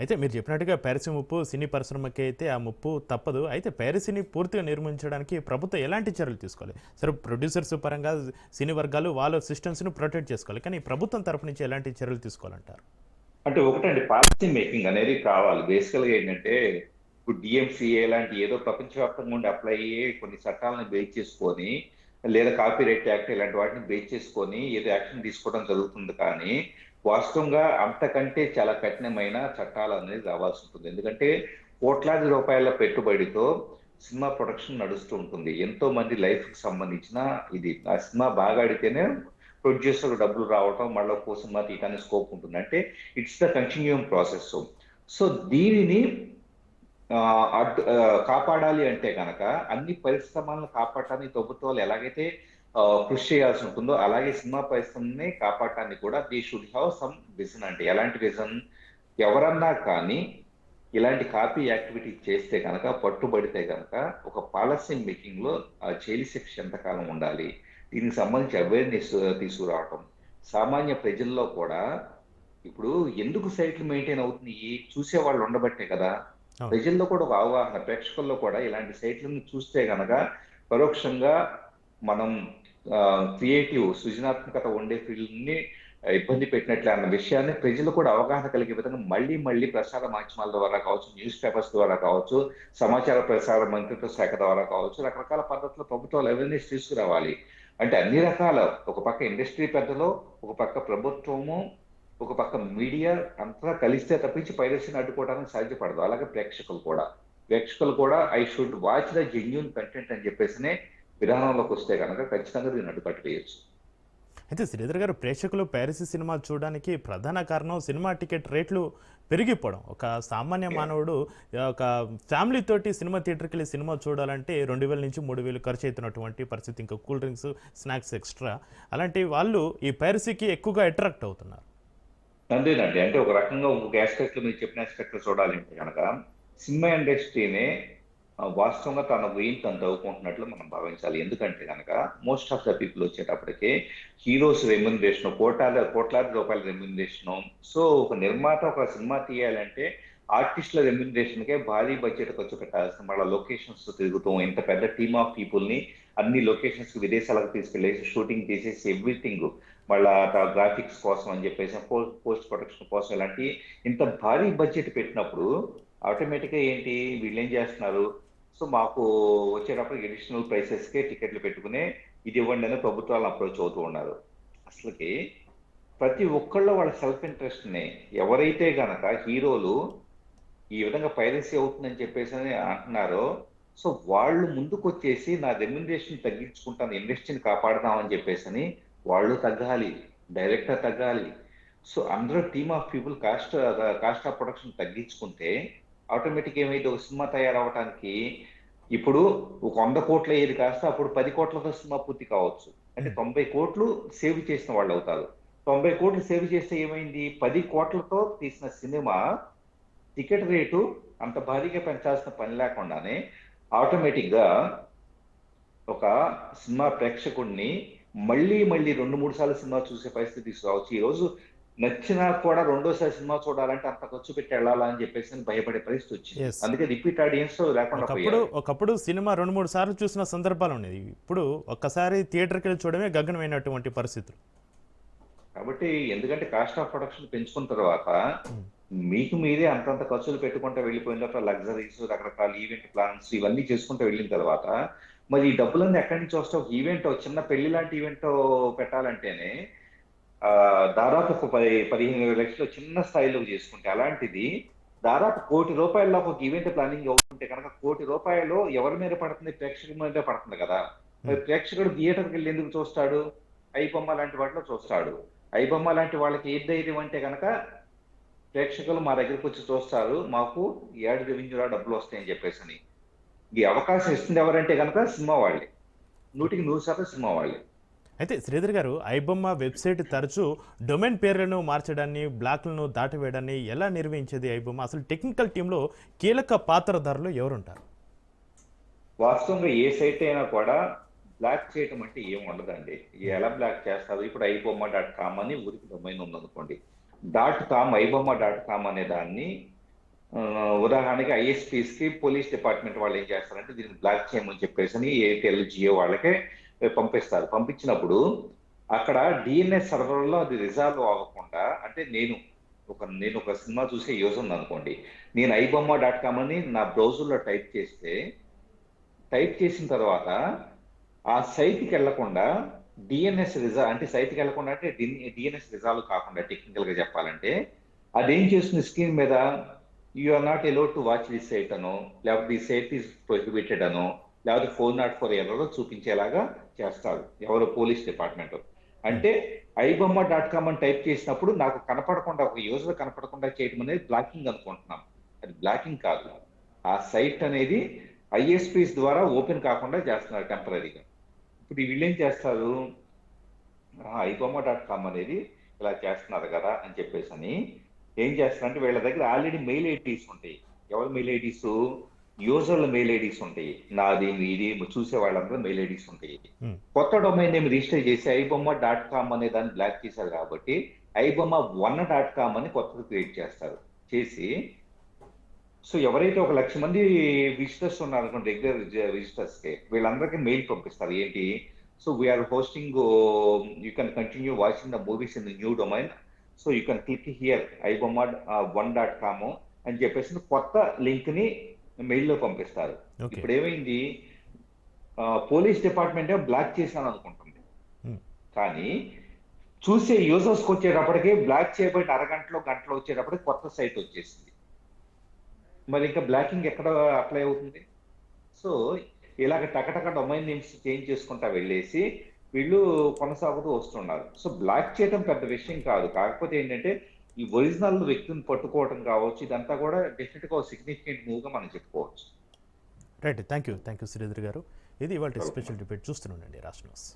అయితే మీరు చెప్పినట్టుగా పైరసీ ముప్పు సినీ పరిశ్రమకి అయితే ఆ ముప్పు తప్పదు. అయితే పైరసీని పూర్తిగా నిర్మూలించడానికి ప్రభుత్వం ఎలాంటి చర్యలు తీసుకోవాలి? సరే ప్రొడ్యూసర్స్ పరంగా సినీ వర్గాలు వాళ్ళ సిస్టమ్స్‌ని ప్రొటెక్ట్ చేసుకోవాలి. కానీ ప్రభుత్వం తరపు నుంచి ఎలాంటి చర్యలు తీసుకోవాలంటారు? అంటే ఒకటండి, పాలసీ మేకింగ్ అనేది కావాలి. బేసికల్గా ఏంటంటే ఇప్పుడు డిఎంసీఏ లాంటి ఏదో ప్రపంచవ్యాప్తంగా ఉండి అప్లై అయ్యే కొన్ని చట్టాలను బేస్ చేసుకొని, లేదా కాపీరైట్ యాక్ట్ ఇలాంటి వాటిని బేస్ చేసుకొని ఏదో యాక్షన్ తీసుకోవడం జరుగుతుంది. కానీ వాస్తవంగా అంతకంటే చాలా కఠినమైన చట్టాలు అనేది రావాల్సి ఉంటుంది. ఎందుకంటే కోట్లాది రూపాయల పెట్టుబడితో సినిమా ప్రొడక్షన్ నడుస్తూ ఉంటుంది. ఎంతో మంది లైఫ్ కి సంబంధించిన ఇది. ఆ సినిమా బాగా ఆడితేనే ప్రొడ్యూసర్ డబ్బులు రావటం, మళ్ళీ ఒక్కో సినిమా తీయడానికి స్కోప్ ఉంటుంది. అంటే it's the continuum process. So దీనిని ఆ, కాపాడాలి అంటే కనుక అన్ని పరిశ్రమలను కాపాడటానికి ప్రభుత్వాలు ఎలాగైతే కృషి చేయాల్సి ఉంటుందో, అలాగే సినిమా పరిశ్రమని కాపాడటానికి కూడా they should have some vision. అంటే ఎలాంటి విజన్? ఎవరన్నా కానీ ఇలాంటి కాపీ యాక్టివిటీ చేస్తే కనుక, పట్టుబడితే కనుక ఒక పాలసీ మేకింగ్ లో ఆ జైలు శిక్ష ఎంతకాలం ఉండాలి, దీనికి సంబంధించి అవేర్నెస్ తీసుకురావటం, సామాన్య ప్రజల్లో కూడా. ఇప్పుడు ఎందుకు సైట్లు మెయింటైన్ అవుతున్నాయి? చూసే వాళ్ళు ఉండబట్టే కదా. అవును. ప్రజల్లో కూడా ఒక అవగాహన, ప్రేక్షకుల్లో కూడా ఇలాంటి సైట్లను చూస్తే గనక పరోక్షంగా మనం క్రియేటివ్ సృజనాత్మకత ఉండే ఫీల్డ్ ని ఇబ్బంది పెట్టినట్లే అన్న విషయాన్ని ప్రజలు కూడా అవగాహన కలిగే విధంగా మళ్ళీ మళ్ళీ ప్రసార మాధ్యమాల ద్వారా కావచ్చు, న్యూస్ పేపర్స్ ద్వారా కావచ్చు, సమాచార ప్రసార మంత్రిత్వ శాఖ ద్వారా కావచ్చు, రకరకాల పద్ధతుల్లో ప్రభుత్వాలు అవేర్నెస్ తీసుకురావాలి. అంటే అన్ని రకాల, ఒక పక్క ఇండస్ట్రీ పెద్దలు, ఒక పక్క ప్రభుత్వము, ఒక పక్క మీడియా అంతా కలిస్తే తప్పించి పైరసీని అడ్డుకోవడానికి సాధ్యపడదు. అలాగే ప్రేక్షకులు కూడా I should watch the genuine content అని చెప్పేసి విధానంలోకి వస్తే కనుక ఖచ్చితంగా దీన్ని అడ్డుకట్టేయచ్చు. అయితే శ్రీధర్ గారు, ప్రేక్షకులు పైరసీ సినిమా చూడడానికి ప్రధాన కారణం సినిమా టికెట్ రేట్లు పెరిగిపోవడం. ఒక సామాన్య మానవుడు ఒక ఫ్యామిలీ తోటి సినిమా థియేటర్కి వెళ్ళి సినిమా చూడాలంటే 2000 నుంచి 3000 ఖర్చు అవుతున్నటువంటి పరిస్థితి. ఇంకా కూల్ డ్రింక్స్, స్నాక్స్ ఎక్స్ట్రా. అలాంటి వాళ్ళు ఈ పైరసీకి ఎక్కువగా అట్రాక్ట్ అవుతున్నారు. అంతేనండి. అంటే ఒక రకంగా ఒక ఆస్పెక్ట్ లో మీరు చెప్పిన ఆస్పెక్ట్ లో చూడాలంటే కనుక సినిమా ఇండస్ట్రీనే వాస్తవంగా తన వెయిన్ తను తవ్వుకుంటున్నట్లు మనం భావించాలి. ఎందుకంటే కనుక మోస్ట్ ఆఫ్ ద పీపుల్ వచ్చేటప్పటికి హీరోస్ రెమ్యునరేషన్, కోట్లాది రూపాయల రెమ్యునరేషన్. సో ఒక నిర్మాత ఒక సినిమా తీయాలంటే ఆర్టిస్టుల రెమ్యునరేషన్ కే భారీ బడ్జెట్ ఖర్చు పెట్టాల్సిన, మళ్ళీ లొకేషన్స్ తిరుగుతాం, ఇంత పెద్ద టీమ్ ఆఫ్ పీపుల్ ని అన్ని లొకేషన్స్ కి విదేశాలకు తీసుకెళ్లేసి షూటింగ్ చేసేసి ఎవ్రీథింగ్, మళ్ళా గ్రాఫిక్స్ కోసం అని చెప్పేసి, పోస్ట్ ప్రొడక్షన్ కోసం, ఇలాంటి ఇంత భారీ బడ్జెట్ పెట్టినప్పుడు ఆటోమేటిక్ గా ఏంటి వీళ్ళు ఏం చేస్తున్నారు? సో మాకు వచ్చేటప్పుడు అడిషనల్ ప్రైసెస్ కే టికెట్లు పెట్టుకునే ఇది ఇవ్వండి అని ప్రభుత్వాలను అప్రోచ్ అవుతూ ఉన్నారు. అసలుకి ప్రతి ఒక్కళ్ళు వాళ్ళ సెల్ఫ్ ఇంట్రెస్ట్ ని, ఎవరైతే గనక హీరోలు ఈ విధంగా పైరసీ అవుతుందని చెప్పేసి అని అంటున్నారో, సో వాళ్ళు ముందుకు వచ్చేసి నా రెమ్యునరేషన్ తగ్గించుకుంటాను, ఇండస్ట్రీని కాపాడదామని చెప్పేసి వాళ్ళు తగ్గాలి, డైరెక్టర్ తగ్గాలి. సో అందరూ team of people cost of production తగ్గించుకుంటే ఆటోమేటిక్ ఏమైతే ఒక సినిమా తయారవటానికి ఇప్పుడు ఒక 100 కోట్ల ఏది కాస్త అప్పుడు 10 కోట్లతో సినిమా పూర్తి కావచ్చు. అంటే 90 కోట్లు సేవ్ చేసిన వాళ్ళు అవుతారు. 90 కోట్లు సేవ్ చేస్తే ఏమైంది? 10 కోట్లతో తీసిన సినిమా టికెట్ రేటు అంత భారీగా పెంచాల్సిన పని లేకుండానే ఆటోమేటిక్ గా ఒక సినిమా ప్రేక్షకుడిని మళ్ళీ మళ్ళీ 2-3 సార్లు సినిమా చూసే పరిస్థితి తీసుకురావచ్చు. ఈ రోజు నచ్చినా కూడా రెండోసారి సినిమా చూడాలంటే అంత ఖర్చు పెట్టి వెళ్ళాలా అని చెప్పేసి భయపడే పరిస్థితి వచ్చింది. ఎస్. అందుకే రిపీట్ ఆడియన్స్ లేకుండా ఒకప్పుడు పోయారు. ఒకప్పుడు సినిమా 2-3 సార్లు చూసిన సందర్భాలు ఉన్నాయి. ఇప్పుడు ఒక్కసారి థియేటర్కి వెళ్ళి చూడడమే గగనమైనటువంటి పరిస్థితులు. కాబట్టి ఎందుకంటే కాస్ట్ ఆఫ్ ప్రొడక్షన్ పెంచుకున్న తర్వాత ఉమ్. మీకు మీరే అంతంత ఖర్చులు పెట్టుకుంటూ వెళ్ళిపోయిన తర్వాత లగ్జరీస్, రకరకాల ఈవెంట్ ప్లాన్స్ ఇవన్నీ చేసుకుంటూ వెళ్ళిన తర్వాత మరి ఈ డబ్బులన్నీ ఎక్కడి నుంచి వస్తాయి? ఒక ఈవెంట్, చిన్న పెళ్లి లాంటి ఈవెంట్ పెట్టాలంటేనే ఆ దాదాపు ఒక 10-15 లక్షలు చిన్న స్థాయిలో చేసుకుంటే, అలాంటిది దాదాపు ₹1,00,00,000 ఒక ఈవెంట్ ప్లానింగ్ అవుతుంటే కనుక ₹1,00,00,000 ఎవరి మీద పడుతుంది? ప్రేక్షకుల మీద పడుతుంది కదా. మరి ఉమ్. ప్రేక్షకుడు థియేటర్కి వెళ్ళి ఎందుకు చూస్తాడు? ఐబొమ్మ లాంటి వాటిలో చూస్తాడు. ఐబొమ్మ లాంటి వాళ్ళకి ఏ ధైర్యం అంటే కనుక ప్రేక్షకులు మా దగ్గరికి వచ్చి చూస్తారు, మాకు యాడ్ రెవెన్యూలా డబ్బులు వస్తాయని చెప్పేసి. ఈ అవకాశం ఇస్తుంది ఎవరంటే కనుక సినిమా వాళ్ళే. 100% సినిమా వాళ్ళే. అయితే శ్రీధర్ గారు, ఐబొమ్మ వెబ్సైట్ తరచూ డొమైన్ పేర్లను మార్చడాన్ని, బ్లాక్లను దాటివేయడాన్ని ఎలా నిర్వహించేది ఐబొమ్మ? అసలు టెక్నికల్ టీంలో కీలక పాత్రధారులు ఎవరుంటారు? వాస్తవంగా ఏ సైట్ అయినా కూడా బ్లాక్ చేయటం అంటే ఏం ఉండదండి. ఎలా బ్లాక్ చేస్తారు? ఇప్పుడు ఐబొమ్మ.com అని ఊరికి డొమైన్ ఉందనుకోండి. .com ఐబొమ్మ.com అనే దాన్ని ఉదాహరణకి ఐఎస్పీస్కి పోలీస్ డిపార్ట్మెంట్ వాళ్ళు ఏం చేస్తారంటే దీన్ని బ్లాక్ చేయమని చెప్పేసి ఎయిర్టెల్ జియో వాళ్ళకే పంపిస్తారు. పంపించినప్పుడు అక్కడ డిఎన్ఎస్ సర్వర్లో అది రిజాల్వ్ అవ్వకుండా, అంటే నేను ఒక సినిమా చూసే యూజ్ ఉంది అనుకోండి, నేను ibomma.com అని నా బ్రౌజర్లో టైప్ చేసిన తర్వాత ఆ సైట్కి వెళ్లకుండా అంటే సైట్కి వెళ్లకుండా అంటే డిఎన్ఎస్ రిజాల్వ్ కాకుండా టెక్నికల్ గా చెప్పాలంటే అదేం చేస్తుంది స్క్రీన్ మీద you are not allowed to watch this site అనో, లేకపోతే ది సైట్ ఈస్ ప్రొహిబిటెడ్ అనో, లేకపోతే 404 ఎర్రలో చూపించేలాగా చేస్తారు ఎవరు పోలీస్ డిపార్ట్మెంట్. అంటే ibomma.com అని టైప్ చేసినప్పుడు నాకు కనపడకుండా, ఒక యూజర్ కనపడకుండా చేయడం అనేది బ్లాకింగ్ అనుకుంటున్నాం. అది బ్లాకింగ్ కాదు. ఆ సైట్ అనేది ఐఎస్పీస్ ద్వారా ఓపెన్ కాకుండా చేస్తున్నారు టెంపరీగా. ఇప్పుడు వీళ్ళు ఏం చేస్తారు, ibomma.com అనేది ఇలా చేస్తున్నారు కదా అని చెప్పేసి అని ఏం చేస్తారంటే వీళ్ళ దగ్గర ఆల్రెడీ మెయిల్ ఐడీస్ ఉంటాయి. ఎవరి మెయిల్ ఐడీస్? యూజర్ల మెయిల్ ఐడీస్ ఉంటాయి. నాది మీది చూసే వాళ్ళందరూ మెయిల్ ఐడీస్ ఉంటాయి. కొత్త డొమైన్ నేమ్ రిజిస్టర్ చేసి ibomma.com అనే దాన్ని బ్లాక్ చేశారు కాబట్టి ibomma1.com అని కొత్తది క్రియేట్ చేస్తారు. చేసి సో ఎవరైతే 1,00,000 మంది విజిటర్స్ ఉన్నారనుకోండి, రెగ్యులర్ విజిటర్స్ కి, వీళ్ళందరికీ మెయిల్ పంపిస్తారు. ఏంటి? So we are hosting, you can continue watching the movies in the new domain, so you can click here ibomma1.com అని చెప్పేసి కొత్త లింక్ ని మెయిల్లో పంపిస్తారు. ఇప్పుడు ఏమైంది, పోలీస్ డిపార్ట్మెంటే బ్లాక్ చేశాను అనుకుంటుంది, కానీ చూసే యూజర్స్కి వచ్చేటప్పటికి బ్లాక్ చేయబడిన అరగంటలో గంటలో వచ్చేటప్పటికి కొత్త సైట్ వచ్చేసింది. మరి ఇంకా బ్లాకింగ్ ఎక్కడ అప్లై అవుతుంది? సో ఇలాగ టకటక డొమైన్ నేమ్స్ చేంజ్ చేసుకుంటా వెళ్ళేసి వీళ్ళు కొనసాగుతూ వస్తున్నారు. సో బ్లాక్ చేయడం పెద్ద విషయం కాదు. కాకపోతే ఏంటంటే ఈ ఒరిజినల్ వ్యక్తిని పట్టుకోవడం కావచ్చు, ఇదంతా కూడా డెఫినెట్గా ఒక సిగ్నిఫికెంట్ మూవ్గా మనం చెప్పుకోవచ్చు. రైట్, థ్యాంక్ యూ శ్రీధర్ గారు. ఇది ఇవాళ స్పెషల్ డిబేట్. చూస్తున్నాండి రాష్ట్ర న్యూస్.